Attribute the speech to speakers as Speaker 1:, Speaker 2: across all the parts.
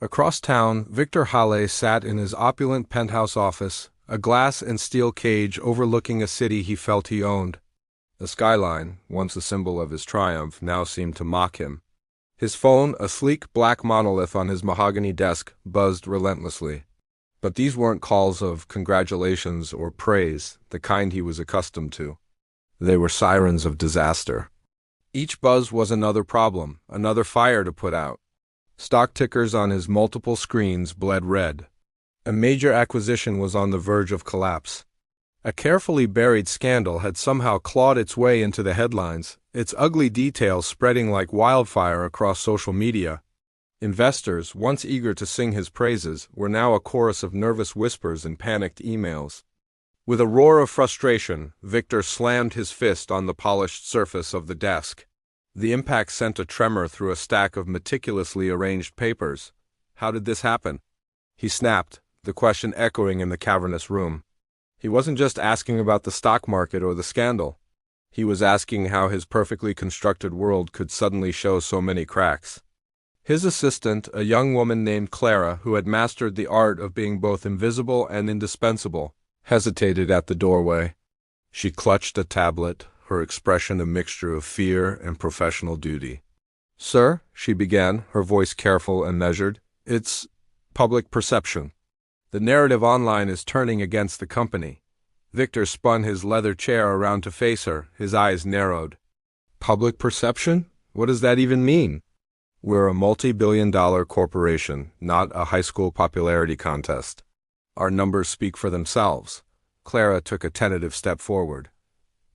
Speaker 1: Across town, Victor Halle sat in his opulent penthouse office, a glass and steel cage overlooking a city he felt he owned. The skyline, once a symbol of his triumph, now seemed to mock him. His phone, a sleek black monolith on his mahogany desk, buzzed relentlessly. But these weren't calls of congratulations or praise, the kind he was accustomed to. They were sirens of disaster. Each buzz was another problem, another fire to put out. Stock tickers on his multiple screens bled red. A major acquisition was on the verge of collapse. A carefully buried scandal had somehow clawed its way into the headlines, its ugly details spreading like wildfire across social media. Investors, once eager to sing his praises, were now a chorus of nervous whispers and panicked emails. With a roar of frustration, Victor slammed his fist on the polished surface of the desk. The impact sent a tremor through a stack of meticulously arranged papers. How did this happen? He snapped, the question echoing in the cavernous room. He wasn't just asking about the stock market or the scandal. He was asking how his perfectly constructed world could suddenly show so many cracks. His assistant, a young woman named Clara, who had mastered the art of being both invisible and indispensable, hesitated at the doorway. She clutched a tablet, her expression a mixture of fear and professional duty. "Sir," she began, her voice careful and measured, "it's public perception. The narrative online is turning against the company." Victor spun his leather chair around to face her, his eyes narrowed. "Public perception? What does that even mean?" "We're a multi-billion-dollar corporation, not a high school popularity contest. Our numbers speak for themselves." Clara took a tentative step forward.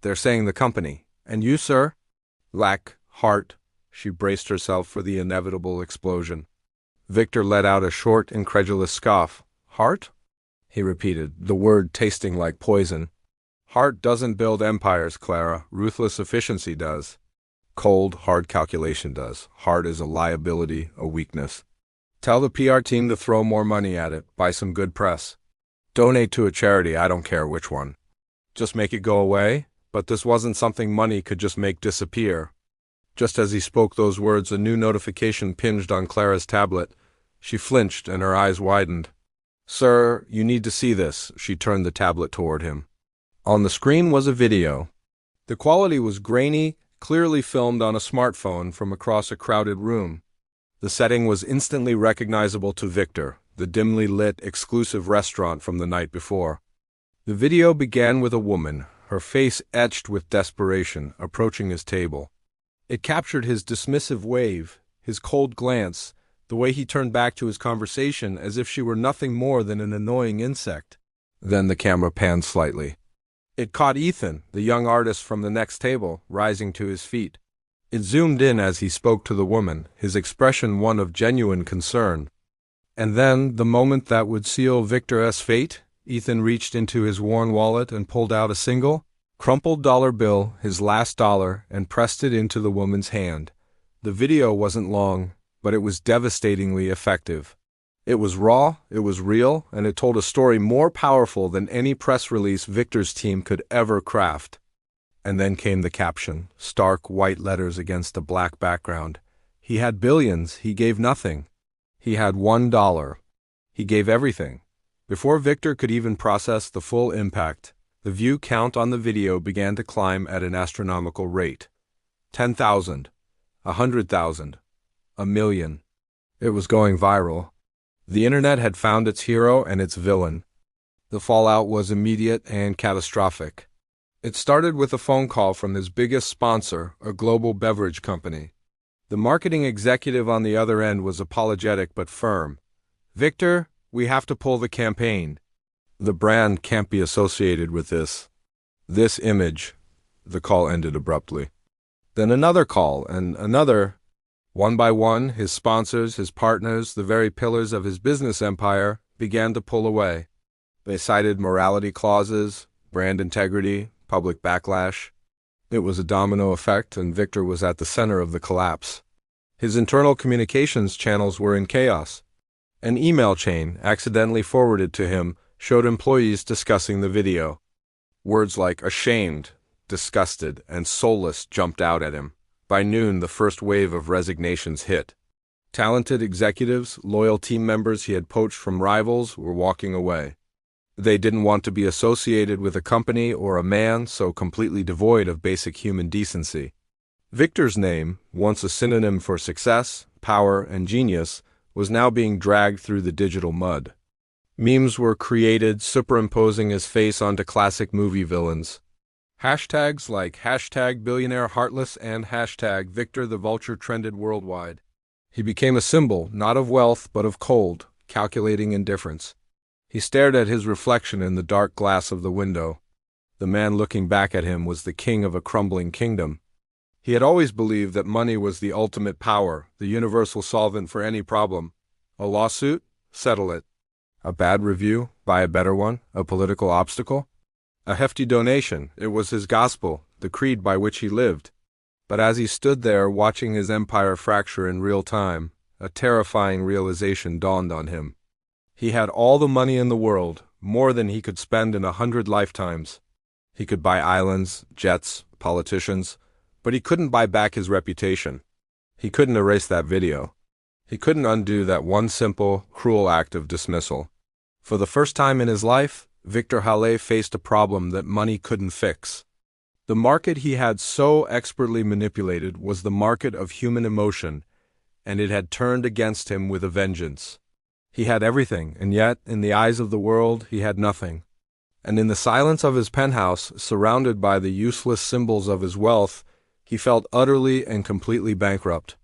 Speaker 1: "They're saying the company. And you, sir?" "Lack heart." She braced herself for the inevitable explosion. Victor let out a short, incredulous scoff. "Heart?" he repeated, the word tasting like poison. "Heart doesn't build empires, Clara. Ruthless efficiency does. Cold, hard calculation does. Heart is a liability, a weakness. Tell the PR team to throw more money at it, buy some good press. Donate to a charity, I don't care which one. Just make it go away." But this wasn't something money could just make disappear. Just as he spoke those words, a new notification pinged on Clara's tablet. She flinched and her eyes widened. "Sir, you need to see this." She turned the tablet toward him. On the screen was a video. The quality was grainy, clearly filmed on a smartphone from across a crowded room. The setting was instantly recognizable to Victor, the dimly lit, exclusive restaurant from the night before. The video began with a woman, her face etched with desperation, approaching his table. It captured his dismissive wave, his cold glance, the way he turned back to his conversation as if she were nothing more than an annoying insect. Then the camera panned slightly. It caught Ethan, the young artist from the next table, rising to his feet. It zoomed in as he spoke to the woman, his expression one of genuine concern. And then, the moment that would seal Victor's fate, Ethan reached into his worn wallet and pulled out a single, crumpled dollar bill, his last dollar, and pressed it into the woman's hand. The video wasn't long, but it was devastatingly effective. It was raw, it was real, and it told a story more powerful than any press release Victor's team could ever craft. And then came the caption, stark white letters against a black background. He had billions, he gave nothing. He had $1. He gave everything. Before Victor could even process the full impact, the view count on the video began to climb at an astronomical rate. 10,000, 100,000, a million. It was going viral. The internet had found its hero and its villain. The fallout was immediate and catastrophic. It started with a phone call from his biggest sponsor, a global beverage company. The marketing executive on the other end was apologetic but firm. "Victor, we have to pull the campaign. The brand can't be associated with this image." The call ended abruptly. Then another call, and another. One by one, his sponsors, his partners, the very pillars of his business empire, began to pull away. They cited morality clauses, brand integrity, public backlash. It was a domino effect, and Victor was at the center of the collapse. His internal communications channels were in chaos. An email chain, accidentally forwarded to him, showed employees discussing the video. Words like ashamed, disgusted, and soulless jumped out at him. By noon, the first wave of resignations hit. Talented executives, loyal team members he had poached from rivals, were walking away. They didn't want to be associated with a company or a man so completely devoid of basic human decency. Victor's name, once a synonym for success, power, and genius, was now being dragged through the digital mud. Memes were created superimposing his face onto classic movie villains. Hashtags like #Billionaire Heartless and #Victor the Vulture trended worldwide. He became a symbol, not of wealth, but of cold, calculating indifference. He stared at his reflection in the dark glass of the window. The man looking back at him was the king of a crumbling kingdom. He had always believed that money was the ultimate power, the universal solvent for any problem. A lawsuit? Settle it. A bad review? Buy a better one? A political obstacle? A hefty donation? It was his gospel, the creed by which he lived. But as he stood there watching his empire fracture in real time, a terrifying realization dawned on him. He had all the money in the world, more than he could spend in 100 lifetimes. He could buy islands, jets, politicians, but he couldn't buy back his reputation. He couldn't erase that video. He couldn't undo that one simple, cruel act of dismissal. For the first time in his life, Victor Halle faced a problem that money couldn't fix. The market he had so expertly manipulated was the market of human emotion, and it had turned against him with a vengeance. He had everything, and yet, in the eyes of the world, he had nothing. And in the silence of his penthouse, surrounded by the useless symbols of his wealth, he felt utterly and completely bankrupt.